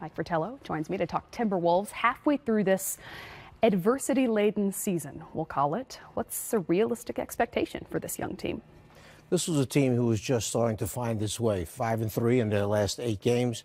Mike Fratello joins me to talk Timberwolves halfway through this adversity-laden season, we'll call it. What's a realistic expectation for this young team? This was a team who was just starting to find its way, 5-3 in their last 8 games.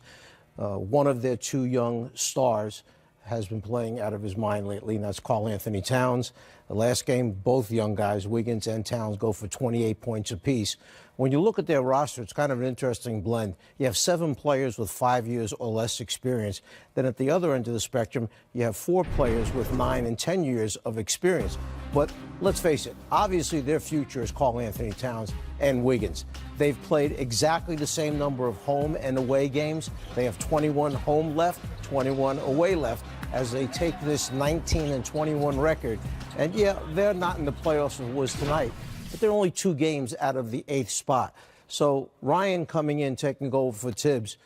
One of their 2 young stars has been playing out of his mind lately, and that's Karl-Anthony Towns. The last game, both young guys, Wiggins and Towns, go for 28 points apiece. When you look at their roster, it's kind of an interesting blend. You have 7 players with 5 years or less experience. Then at the other end of the spectrum, you have 4 players with 9 and 10 years of experience. But let's face it, obviously their future is Karl-Anthony Towns and Wiggins. They've played exactly the same number of home and away games. They have 21 home left, 21 away left, as they take this 19-21 record. And yeah, they're not in the playoffs as it was tonight, but they're only 2 games out of the 8th spot. So Ryan coming in, taking over for Thibs,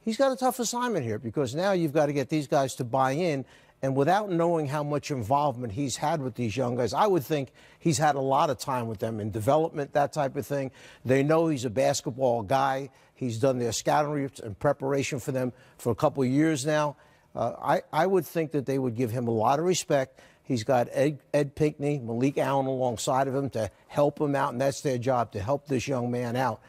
he's got a tough assignment here, because now you've got to get these guys to buy in. And without knowing how much involvement he's had with these young guys, I would think he's had a lot of time with them in development, that type of thing. They know he's a basketball guy. He's done their scouting reports and preparation for them for a couple of years now. I would think that they would give him a lot of respect. He's got Ed Pinckney, Malik Allen alongside of him to help him out, and that's their job, to help this young man out.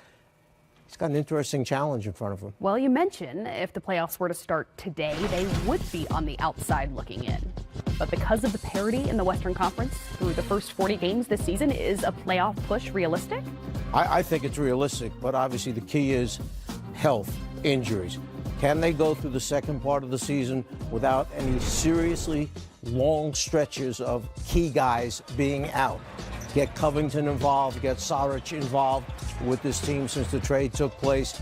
He's got an interesting challenge in front of him. Well, you mentioned if the playoffs were to start today, they would be on the outside looking in. But because of the parity in the Western Conference through the first 40 games this season, is a playoff push realistic? I think it's realistic, but obviously the key is health, injuries. Can they go through the second part of the season without any seriously long stretches of key guys being out? Get Covington involved, get Saric involved with this team since the trade took place.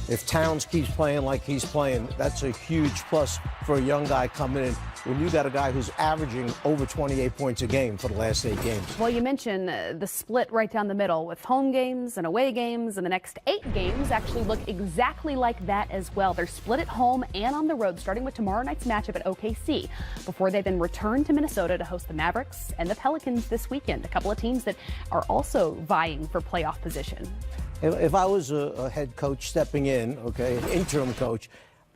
If Towns keeps playing like he's playing, that's a huge plus for a young guy coming in when you got a guy who's averaging over 28 points a game for the last 8 games. Well, you mentioned the split right down the middle with home games and away games, and the next 8 games actually look exactly like that as well. They're split at home and on the road, starting with tomorrow night's matchup at OKC, before they then return to Minnesota to host the Mavericks and the Pelicans this weekend, a couple of teams that are also vying for playoff position. If I was a head coach stepping in, okay, an interim coach,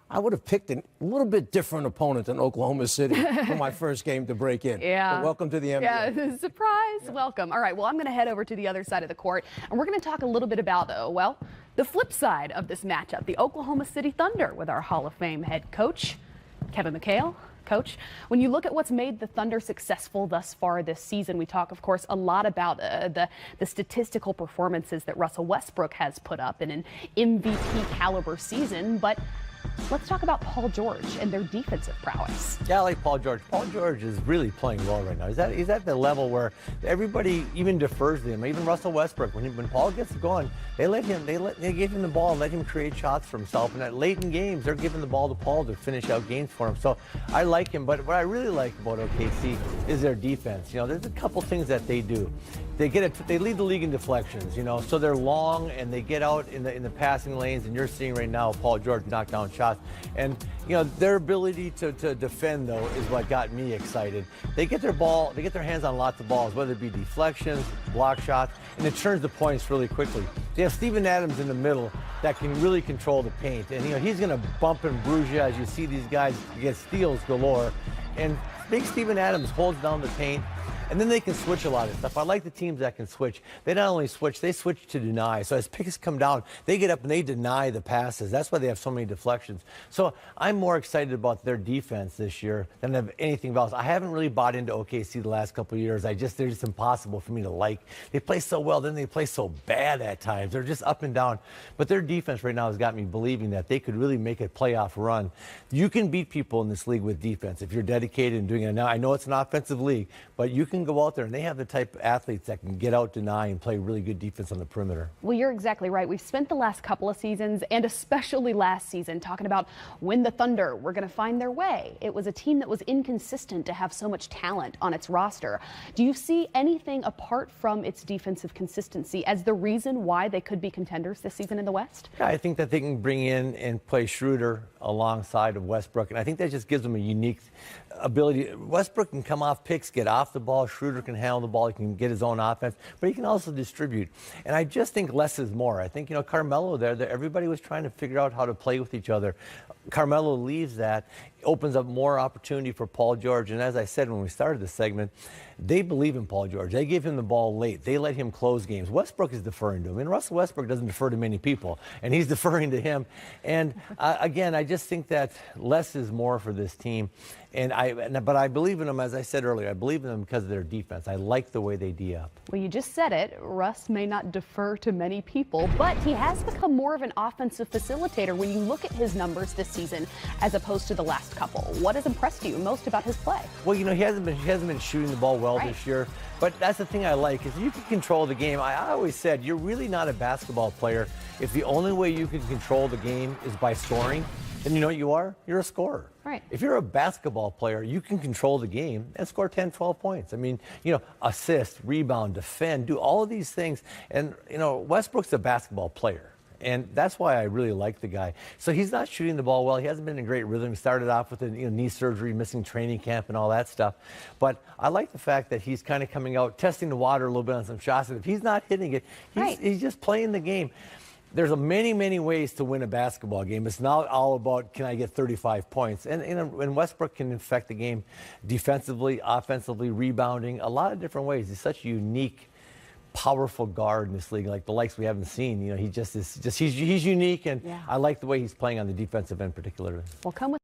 I would have picked a little bit different opponent than Oklahoma City for my first game to break in. Yeah. But welcome to the NBA. Yeah, surprise. Yeah. Welcome. All right, well, I'm going to head over to the other side of the court, and we're going to talk a little bit about, well, the flip side of this matchup, the Oklahoma City Thunder, with our Hall of Fame head coach, Kevin McHale. Coach, when you look at what's made the Thunder successful thus far this season, we talk, of course, a lot about the statistical performances that Russell Westbrook has put up in an MVP caliber season, but let's talk about Paul George and their defensive prowess. Yeah, I like Paul George. Paul George is really playing well right now. He's at the level where everybody even defers to him. Even Russell Westbrook, when Paul gets going, they give him the ball and let him create shots for himself. And at late in games, they're giving the ball to Paul to finish out games for him. So I like him. But what I really like about OKC is their defense. You know, there's a couple things that they do. They lead the league in deflections, you know, so they're long and they get out in the passing lanes, and you're seeing right now Paul George knock down shots. And, you know, their ability to defend, though, is what got me excited. They get their hands on lots of balls, whether it be deflections, block shots, and it turns the points really quickly. They have Steven Adams in the middle that can really control the paint. And, you know, he's going to bump and bruise you as you see these guys get steals galore. And big Steven Adams holds down the paint. And then they can switch a lot of stuff. I like the teams that can switch. They not only switch, they switch to deny. So as picks come down, they get up and they deny the passes. That's why they have so many deflections. So I'm more excited about their defense this year than of anything else. I haven't really bought into OKC the last couple of years. They're just impossible for me to like. They play so well, then they play so bad at times. They're just up and down. But their defense right now has got me believing that they could really make a playoff run. You can beat people in this league with defense if you're dedicated and doing it. Now, I know it's an offensive league, but you can go out there and they have the type of athletes that can get out, deny, and play really good defense on the perimeter. Well, you're exactly right. We've spent the last couple of seasons, and especially last season, talking about when the Thunder were going to find their way. It was a team that was inconsistent to have so much talent on its roster. Do you see anything apart from its defensive consistency as the reason why they could be contenders this season in the West? Yeah, I think that they can bring in and play Schroeder alongside of Westbrook, and I think that just gives them a unique ability. Westbrook can come off picks, get off the ball, Schroeder can handle the ball. He can get his own offense, but he can also distribute. And I just think less is more. I think, Carmelo there, everybody was trying to figure out how to play with each other. Carmelo leaves that, opens up more opportunity for Paul George. And as I said when we started the segment, they believe in Paul George. They give him the ball late. They let him close games. Westbrook is deferring to him. And Russell Westbrook doesn't defer to many people, and he's deferring to him. And again, I just think that less is more for this team. But I believe in them, as I said earlier. I believe in them because of their defense. I like the way they D up. Well, you just said it. Russ may not defer to many people, but he has become more of an offensive facilitator when you look at his numbers this season as opposed to the last couple. What has impressed you most about his play? Well, he hasn't been shooting the ball well right. this year. But that's the thing I like, is you can control the game. I always said you're really not a basketball player if the only way you can control the game is by scoring. And you know what you are? You're a scorer. Right. If you're a basketball player, you can control the game and score 10, 12 points. I mean, assist, rebound, defend, do all of these things. And, Westbrook's a basketball player. And that's why I really like the guy. So he's not shooting the ball well. He hasn't been in a great rhythm. He started off with knee surgery, missing training camp and all that stuff. But I like the fact that he's kind of coming out, testing the water a little bit on some shots. And if he's not hitting it, he's just playing the game. There's many, many ways to win a basketball game. It's not all about, can I get 35 points? And Westbrook can affect the game defensively, offensively, rebounding, a lot of different ways. He's such a unique, powerful guard in this league, like the likes we haven't seen. He just is he's unique, and I like the way he's playing on the defensive end particularly. Well, come with